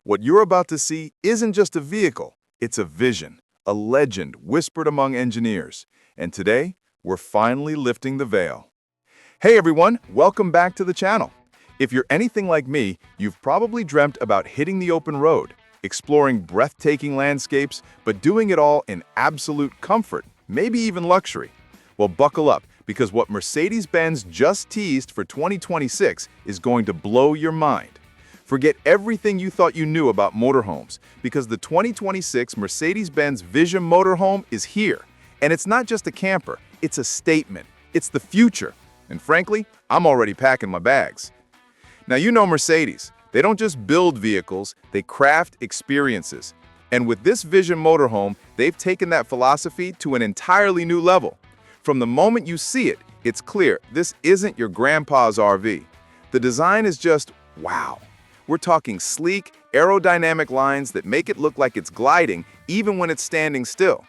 What you're about to see isn't just a vehicle, it's a vision, a legend whispered among engineers. And today, we're finally lifting the veil. Hey everyone, welcome back to the channel. If you're anything like me, you've probably dreamt about hitting the open road, exploring breathtaking landscapes, but doing it all in absolute comfort, maybe even luxury. Well, buckle up, because what Mercedes-Benz just teased for 2026 is going to blow your mind. Forget everything you thought you knew about motorhomes, because the 2026 Mercedes-Benz Vision Motorhome is here. And it's not just a camper, it's a statement. It's the future. And frankly, I'm already packing my bags. Now you know Mercedes. They don't just build vehicles, they craft experiences. And with this Vision Motorhome, they've taken that philosophy to an entirely new level. From the moment you see it, it's clear this isn't your grandpa's RV. The design is just wow. We're talking sleek, aerodynamic lines that make it look like it's gliding even when it's standing still.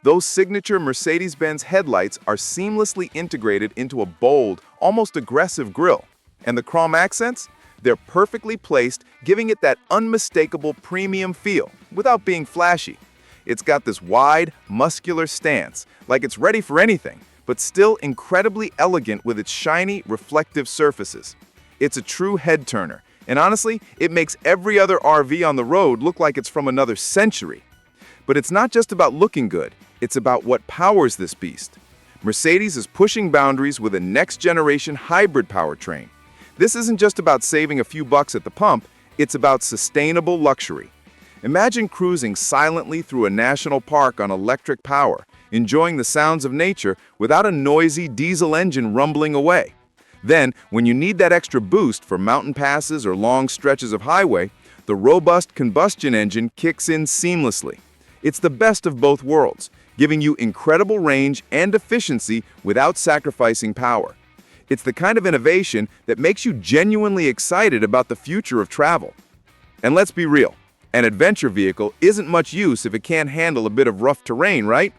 Those signature Mercedes-Benz headlights are seamlessly integrated into a bold, almost aggressive grille. And the chrome accents? They're perfectly placed, giving it that unmistakable premium feel, without being flashy. It's got this wide, muscular stance, like it's ready for anything, but still incredibly elegant with its shiny, reflective surfaces. It's a true head-turner. And honestly, it makes every other RV on the road look like it's from another century. But it's not just about looking good, it's about what powers this beast. Mercedes is pushing boundaries with a next-generation hybrid powertrain. This isn't just about saving a few bucks at the pump, it's about sustainable luxury. Imagine cruising silently through a national park on electric power, enjoying the sounds of nature without a noisy diesel engine rumbling away. Then, when you need that extra boost for mountain passes or long stretches of highway, the robust combustion engine kicks in seamlessly. It's the best of both worlds, giving you incredible range and efficiency without sacrificing power. It's the kind of innovation that makes you genuinely excited about the future of travel. And let's be real, an adventure vehicle isn't much use if it can't handle a bit of rough terrain, right?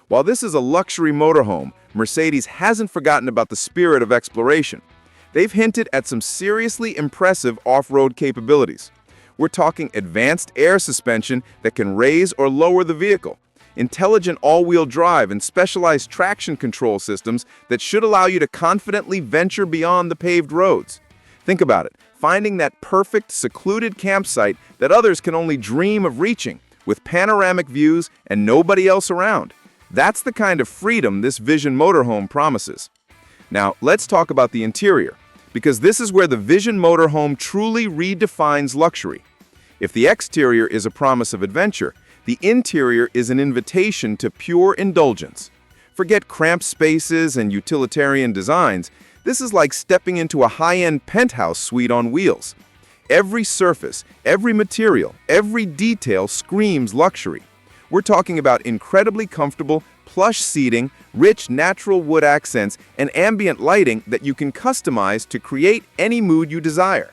While this is a luxury motorhome, Mercedes hasn't forgotten about the spirit of exploration. They've hinted at some seriously impressive off-road capabilities. We're talking advanced air suspension that can raise or lower the vehicle, intelligent all-wheel drive and specialized traction control systems that should allow you to confidently venture beyond the paved roads. Think about it, finding that perfect, secluded campsite that others can only dream of reaching, with panoramic views and nobody else around. That's the kind of freedom this Vision Motorhome promises. Now, let's talk about the interior, because this is where the Vision Motorhome truly redefines luxury. If the exterior is a promise of adventure, the interior is an invitation to pure indulgence. Forget cramped spaces and utilitarian designs. This is like stepping into a high-end penthouse suite on wheels. Every surface, every material, every detail screams luxury. We're talking about incredibly comfortable, plush seating, rich natural wood accents, and ambient lighting that you can customize to create any mood you desire.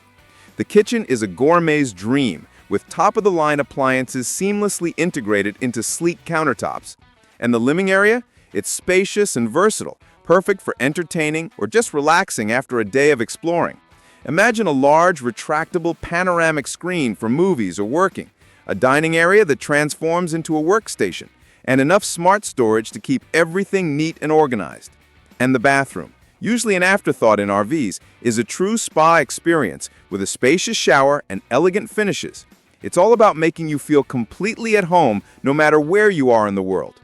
The kitchen is a gourmet's dream, with top-of-the-line appliances seamlessly integrated into sleek countertops. And the living area? It's spacious and versatile, perfect for entertaining or just relaxing after a day of exploring. Imagine a large, retractable panoramic screen for movies or working, a dining area that transforms into a workstation, and enough smart storage to keep everything neat and organized. And the bathroom, usually an afterthought in RVs, is a true spa experience with a spacious shower and elegant finishes. It's all about making you feel completely at home no matter where you are in the world.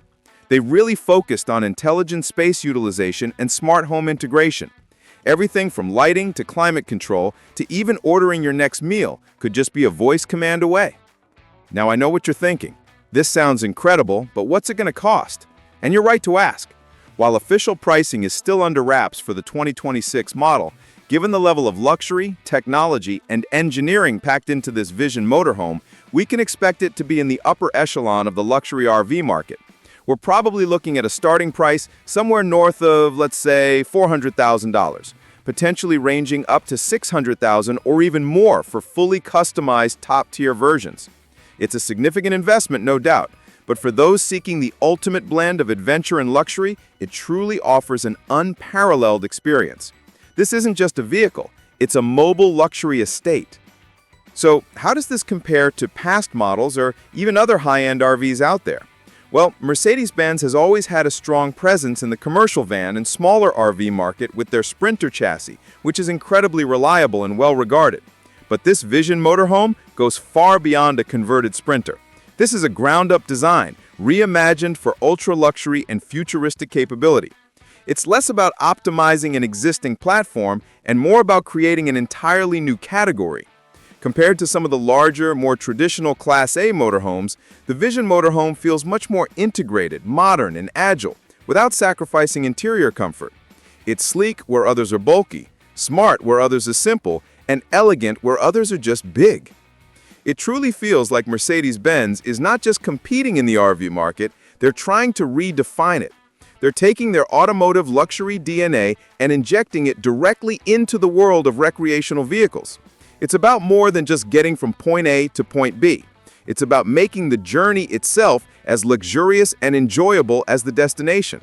They really focused on intelligent space utilization and smart home integration. Everything from lighting to climate control to even ordering your next meal could just be a voice command away. Now I know what you're thinking. This sounds incredible, but what's it going to cost? And you're right to ask. While official pricing is still under wraps for the 2026 model, given the level of luxury, technology, and engineering packed into this Vision Motorhome, we can expect it to be in the upper echelon of the luxury RV market. We're probably looking at a starting price somewhere north of, let's say, $400,000, potentially ranging up to $600,000 or even more for fully customized top-tier versions. It's a significant investment, no doubt, but for those seeking the ultimate blend of adventure and luxury, it truly offers an unparalleled experience. This isn't just a vehicle, it's a mobile luxury estate. So how does this compare to past models or even other high-end RVs out there? Well, Mercedes-Benz has always had a strong presence in the commercial van and smaller RV market with their Sprinter chassis, which is incredibly reliable and well-regarded. But this Vision Motorhome goes far beyond a converted Sprinter. This is a ground-up design, reimagined for ultra-luxury and futuristic capability. It's less about optimizing an existing platform and more about creating an entirely new category. Compared to some of the larger, more traditional Class A motorhomes, the Vision Motorhome feels much more integrated, modern, and agile, without sacrificing interior comfort. It's sleek where others are bulky, smart where others are simple, and elegant where others are just big. It truly feels like Mercedes-Benz is not just competing in the RV market, they're trying to redefine it. They're taking their automotive luxury DNA and injecting it directly into the world of recreational vehicles. It's about more than just getting from point A to point B. It's about making the journey itself as luxurious and enjoyable as the destination.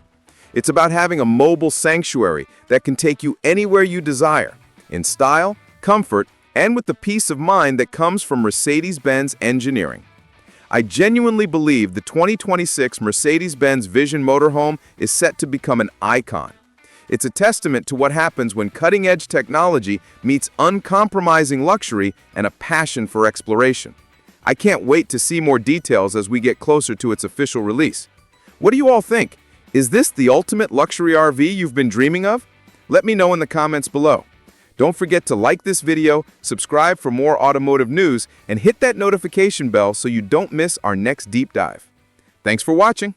It's about having a mobile sanctuary that can take you anywhere you desire, in style, comfort, and with the peace of mind that comes from Mercedes-Benz engineering. I genuinely believe the 2026 Mercedes-Benz Vision Motorhome is set to become an icon. It's a testament to what happens when cutting-edge technology meets uncompromising luxury and a passion for exploration. I can't wait to see more details as we get closer to its official release. What do you all think? Is this the ultimate luxury RV you've been dreaming of? Let me know in the comments below. Don't forget to like this video, subscribe for more automotive news, and hit that notification bell so you don't miss our next deep dive. Thanks for watching.